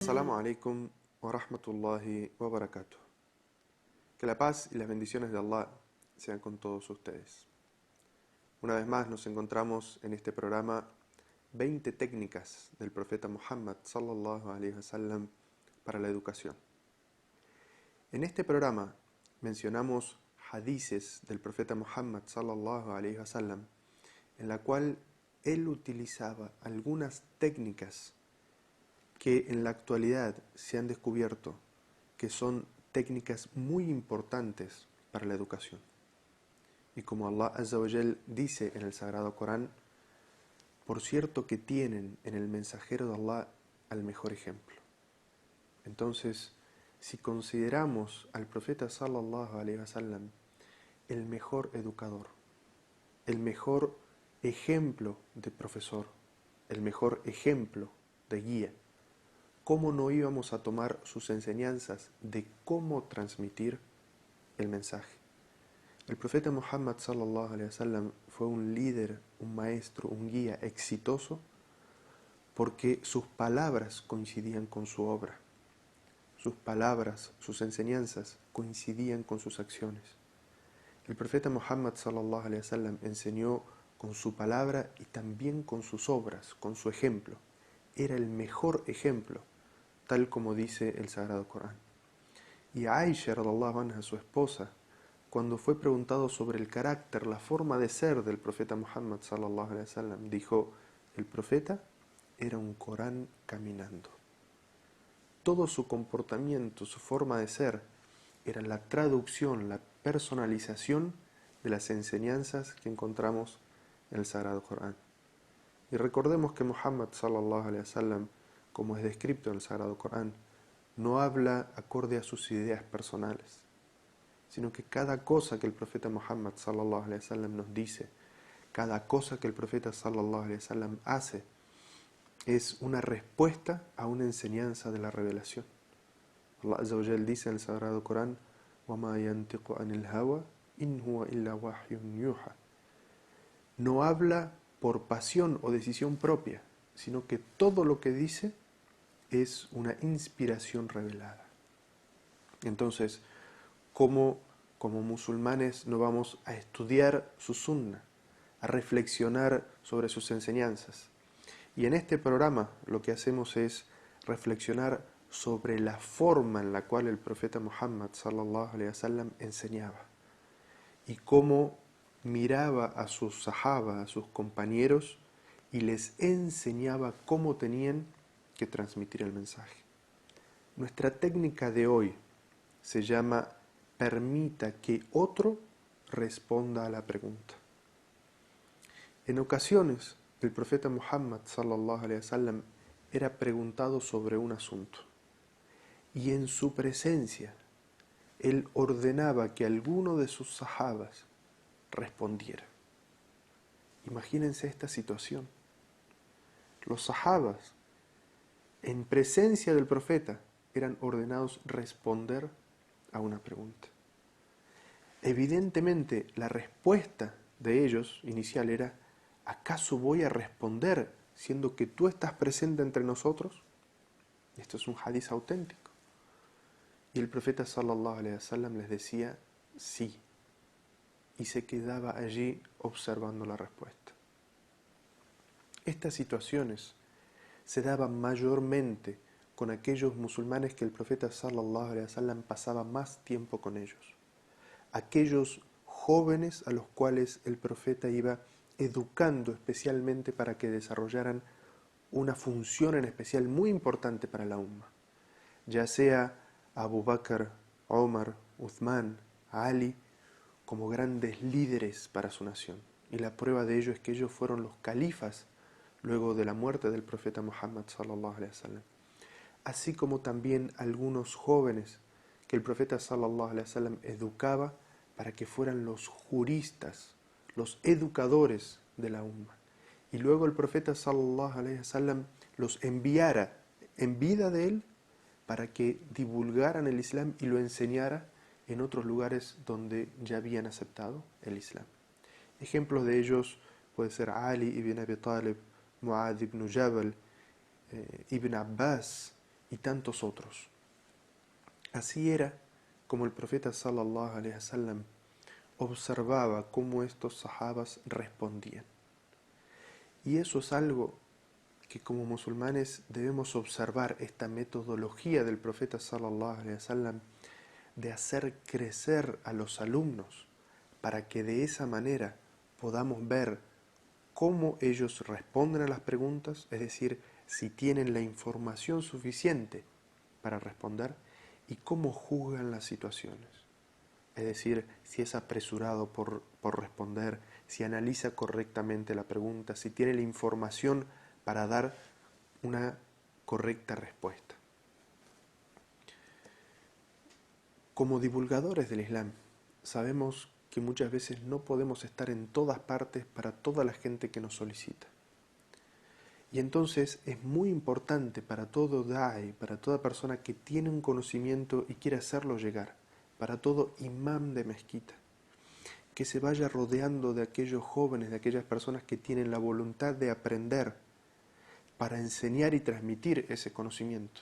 Assalamu alaikum wa rahmatullahi wa barakatuh. Que la paz y las bendiciones de Allah sean con todos ustedes. Una vez más nos encontramos en este programa 20 técnicas del profeta Muhammad sallallahu alaihi wasallam para la educación. En este programa mencionamos hadices del profeta Muhammad sallallahu alaihi wasallam en la cual él utilizaba algunas técnicas que en la actualidad se han descubierto que son técnicas muy importantes para la educación. Y como Allah Azza wa Jal dice en el Sagrado Corán, por cierto que tienen en el mensajero de Allah al mejor ejemplo. Entonces, si consideramos al profeta sallallahu alaihi wasallam el mejor educador, el mejor ejemplo de profesor, el mejor ejemplo de guía, ¿cómo no íbamos a tomar sus enseñanzas de cómo transmitir el mensaje? El profeta Muhammad sallallahu alaihi wasallam fue un líder, un maestro, un guía exitoso porque sus palabras coincidían con su obra. Sus palabras, sus enseñanzas coincidían con sus acciones. El profeta Muhammad sallallahu alaihi wasallam enseñó con su palabra y también con sus obras, con su ejemplo. Era el mejor ejemplo, tal como dice el Sagrado Corán. Y Aisha radhiallahu anha, su esposa, cuando fue preguntado sobre el carácter, la forma de ser del profeta Muhammad sallallahu alaihi wasallam, dijo: el profeta era un Corán caminando. Todo su comportamiento, su forma de ser, era la traducción, la personalización de las enseñanzas que encontramos en el Sagrado Corán. Y recordemos que Muhammad sallallahu alaihi wasallam, como es descrito en el Sagrado Corán, no habla acorde a sus ideas personales, sino que cada cosa que el profeta Muhammad sallallahu alaihi wasallam nos dice, cada cosa que el profeta sallallahu alaihi wasallam hace, es una respuesta a una enseñanza de la revelación. Allah Azza wa Jal dice en el Sagrado Corán: وَمَا يَنْتِقُ عَنِ الْهَوَى إِنْ هُوَ إِلَّا وَحْيٌ يُوحَى. No habla por pasión o decisión propia, sino que todo lo que dice es una inspiración revelada. Entonces, ¿cómo como musulmanes no vamos a estudiar su sunna, a reflexionar sobre sus enseñanzas? Y en este programa lo que hacemos es reflexionar sobre la forma en la cual el profeta Muhammad sallallahu alaihi wasallam enseñaba y cómo miraba a sus sahaba, a sus compañeros, y les enseñaba cómo tenían que transmitir el mensaje. Nuestra técnica de hoy se llama permita que otro responda a la pregunta. En ocasiones, el profeta Muhammad sallallahu alaihi wasallam era preguntado sobre un asunto y en su presencia él ordenaba que alguno de sus sahabas respondiera. Imagínense esta situación. Los sahabas, en presencia del profeta, eran ordenados responder a una pregunta. Evidentemente, la respuesta de ellos inicial era: ¿acaso voy a responder siendo que tú estás presente entre nosotros? Esto es un hadiz auténtico. Y el profeta sallallahu alaihi wasallam les decía sí, y se quedaba allí observando la respuesta. Estas situaciones se daban mayormente con aquellos musulmanes que el profeta sallallahu alaihi wasallam pasaba más tiempo con ellos, aquellos jóvenes a los cuales el profeta iba educando especialmente para que desarrollaran una función en especial muy importante para la umma, ya sea Abu Bakr, Omar, Uthman, Ali, como grandes líderes para su nación. Y la prueba de ello es que ellos fueron los califas luego de la muerte del profeta Muhammad sallallahu alaihi wasallam. Así como también algunos jóvenes que el profeta sallallahu alaihi wasallam educaba para que fueran los juristas, los educadores de la umma. Y luego el profeta sallallahu alaihi wasallam los enviara en vida de él para que divulgaran el Islam y lo enseñara en otros lugares donde ya habían aceptado el Islam. Ejemplos de ellos puede ser Ali ibn Abi Talib, Mu'adh ibn Jabal, Ibn Abbas y tantos otros. Así era como el profeta sallallahu alaihi wasallam observaba cómo estos sahabas respondían. Y eso es algo que como musulmanes debemos observar, esta metodología del profeta sallallahu alaihi wasallam de hacer crecer a los alumnos para que de esa manera podamos ver cómo ellos responden a las preguntas, es decir, si tienen la información suficiente para responder y cómo juzgan las situaciones. Es decir, si es apresurado por responder, si analiza correctamente la pregunta, si tiene la información para dar una correcta respuesta. Como divulgadores del Islam, sabemos que muchas veces no podemos estar en todas partes para toda la gente que nos solicita. Y entonces es muy importante para todo da'i, para toda persona que tiene un conocimiento y quiere hacerlo llegar, para todo imam de mezquita, que se vaya rodeando de aquellos jóvenes, de aquellas personas que tienen la voluntad de aprender para enseñar y transmitir ese conocimiento.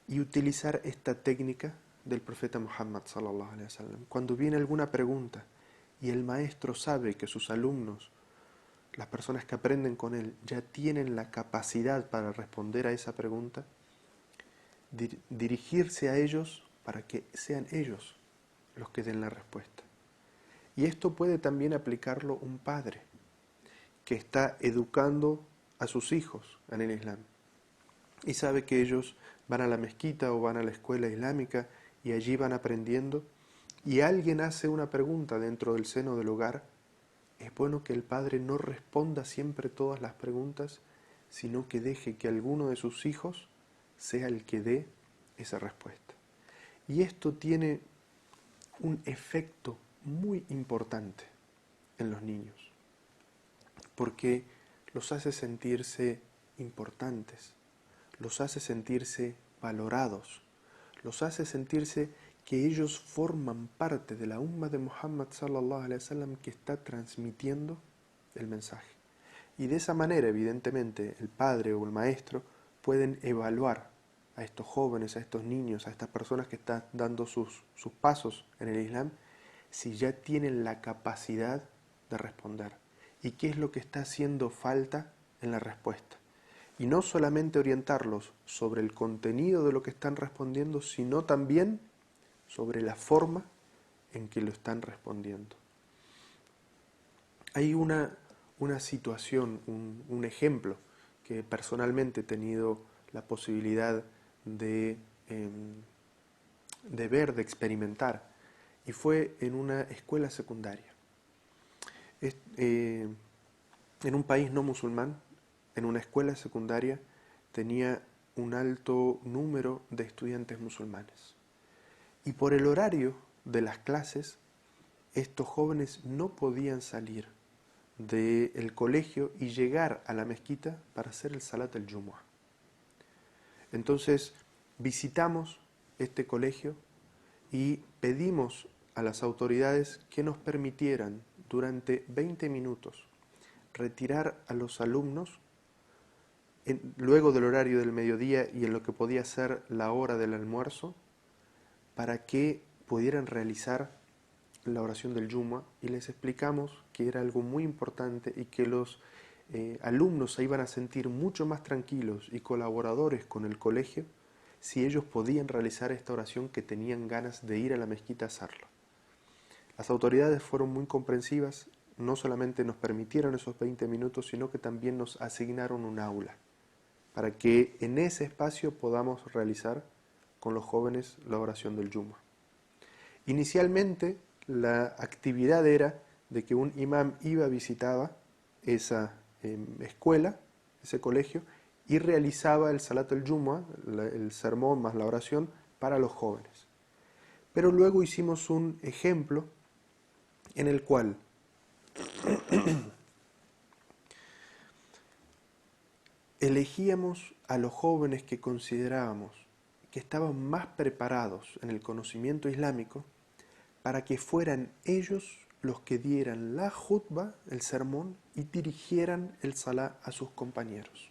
Y utilizar esta técnica del profeta Muhammad sallallahu alaihi wasallam. Cuando viene alguna pregunta y el maestro sabe que sus alumnos, las personas que aprenden con él, ya tienen la capacidad para responder a esa pregunta, dirigirse a ellos para que sean ellos los que den la respuesta. Y esto puede también aplicarlo un padre que está educando a sus hijos en el Islam y sabe que ellos van a la mezquita o van a la escuela islámica y allí van aprendiendo, y alguien hace una pregunta dentro del seno del hogar. Es bueno que el padre no responda siempre todas las preguntas, sino que deje que alguno de sus hijos sea el que dé esa respuesta. Y esto tiene un efecto muy importante en los niños, porque los hace sentirse importantes, los hace sentirse valorados, los hace sentirse que ellos forman parte de la umma de Muhammad sallallahu alaihi wasallam que está transmitiendo el mensaje. Y de esa manera, evidentemente, el padre o el maestro pueden evaluar a estos jóvenes, a estos niños, a estas personas que están dando sus pasos en el Islam, si ya tienen la capacidad de responder y qué es lo que está haciendo falta en la respuesta. Y no solamente orientarlos sobre el contenido de lo que están respondiendo, sino también sobre la forma en que lo están respondiendo. Hay una situación, un ejemplo que personalmente he tenido la posibilidad de ver, de experimentar, y fue en una escuela secundaria. En un país no musulmán, en una escuela secundaria, tenía un alto número de estudiantes musulmanes. Y por el horario de las clases, estos jóvenes no podían salir del colegio y llegar a la mezquita para hacer el Salat al-Jumu'ah. Entonces visitamos este colegio y pedimos a las autoridades que nos permitieran durante 20 minutos retirar a los alumnos luego del horario del mediodía y en lo que podía ser la hora del almuerzo, para que pudieran realizar la oración del Jumu'ah, y les explicamos que era algo muy importante y que los alumnos se iban a sentir mucho más tranquilos y colaboradores con el colegio si ellos podían realizar esta oración, que tenían ganas de ir a la mezquita a hacerlo. Las autoridades fueron muy comprensivas, no solamente nos permitieron esos 20 minutos, sino que también nos asignaron un aula para que en ese espacio podamos realizar con los jóvenes la oración del Jumu'ah. Inicialmente la actividad era de que un imam visitaba esa escuela, ese colegio, y realizaba el Salat al-Jumu'ah, el sermón más la oración, para los jóvenes. Pero luego hicimos un ejemplo en el cual elegíamos a los jóvenes que considerábamos que estaban más preparados en el conocimiento islámico para que fueran ellos los que dieran la khutbah, el sermón, y dirigieran el salá a sus compañeros.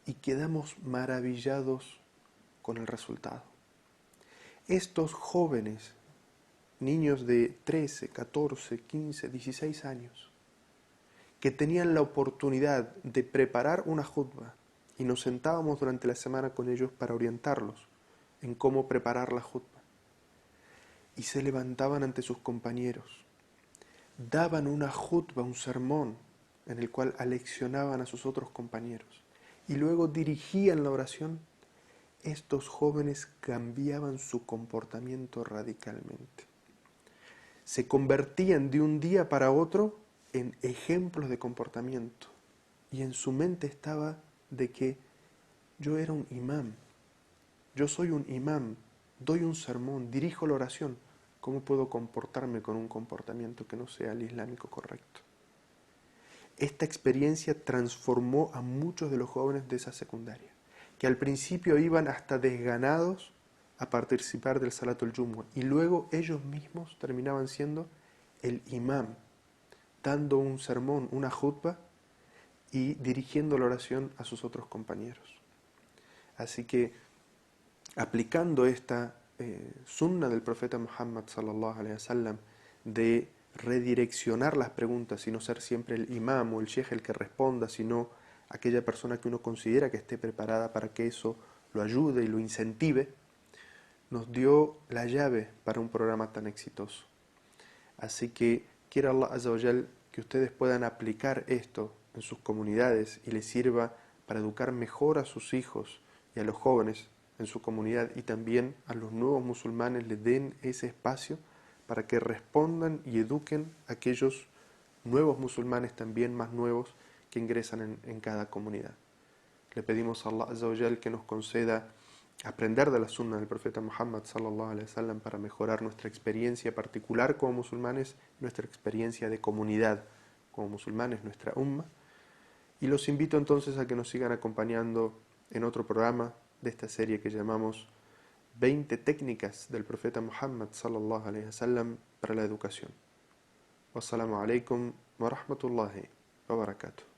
y quedamos maravillados con el resultado. Estos jóvenes, niños de 13, 14, 15, 16 años, que tenían la oportunidad de preparar una jutba, y nos sentábamos durante la semana con ellos para orientarlos en cómo preparar la jutba, y se levantaban ante sus compañeros, daban una jutba, un sermón, en el cual aleccionaban a sus otros compañeros, y luego dirigían la oración. Estos jóvenes cambiaban su comportamiento radicalmente. Se convertían de un día para otro en ejemplos de comportamiento. Y en su mente estaba de que yo era un imán, yo soy un imán, doy un sermón, dirijo la oración. ¿Cómo puedo comportarme con un comportamiento que no sea el islámico correcto? Esta experiencia transformó a muchos de los jóvenes de esa secundaria, que al principio iban hasta desganados a participar del Salatul Jumu'ah, y luego ellos mismos terminaban siendo el imam, dando un sermón, una jutba, y dirigiendo la oración a sus otros compañeros. Así que, aplicando esta sunna del profeta Muhammad sallallahu alaihi wasallam de redireccionar las preguntas y no ser siempre el imam o el sheikh el que responda, sino aquella persona que uno considera que esté preparada para que eso lo ayude y lo incentive, nos dio la llave para un programa tan exitoso. Así que quiera Allah Azza wa Jal que ustedes puedan aplicar esto en sus comunidades y les sirva para educar mejor a sus hijos y a los jóvenes en su comunidad, y también a los nuevos musulmanes les den ese espacio para que respondan y eduquen a aquellos nuevos musulmanes también más nuevos que ingresan en cada comunidad. Le pedimos a Allah Azza wa Jal que nos conceda aprender de la sunna del profeta Muhammad sallallahu alaihi wasallam para mejorar nuestra experiencia particular como musulmanes, nuestra experiencia de comunidad como musulmanes, nuestra umma. Y los invito entonces a que nos sigan acompañando en otro programa de esta serie que llamamos 20 técnicas del profeta Muhammad sallallahu alaihi wasallam para la educación. Wassalamu alaikum wa rahmatullahi wa barakatuh.